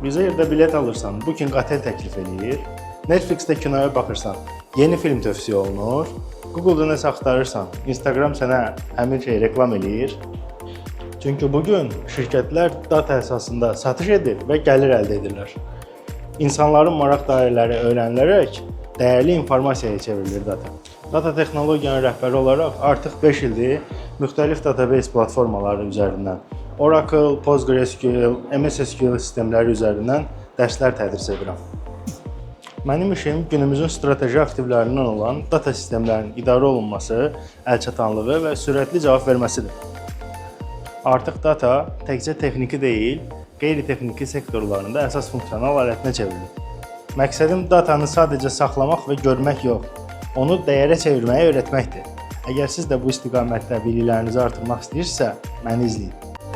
Üzeyirdə bilet alırsan, Booking otel təklif edir. Netflixdə kinoya baxırsan, yeni film tövsiyə olunur. Google-da nəsə axtarırsan, Instagram sənə həmin şeyi reklam eləyir. Çünki bugün şirkətlər data əsasında satış edir və gəlir əldə edirlər. İnsanların maraq dairələri öyrənilərək dəyərli informasiyaya çevrilir data. Data texnologiyanın rəhbəri olaraq artıq 5 ildir müxtəlif database platformaları üzərindən Oracle, PostgreSQL, MS SQL sistemləri üzərindən dərslər tədris edirəm. Mənim işim günümüzün strateji aktivlərindən olan data sistemlərinin idarə olunması, əlçatanlığı və sürətli cavab verməsidir. Artıq data təkcə texniki deyil, qeyri-texniki sektorlarında əsas funksional alətinə çevrilir. Məqsədim datanı sadəcə saxlamaq və görmək yox, onu dəyərə çevirməyi öyrətməkdir. Əgər siz də bu istiqamətdə biliklərinizi artırmaq istəyirsinizsə, məni izləyin.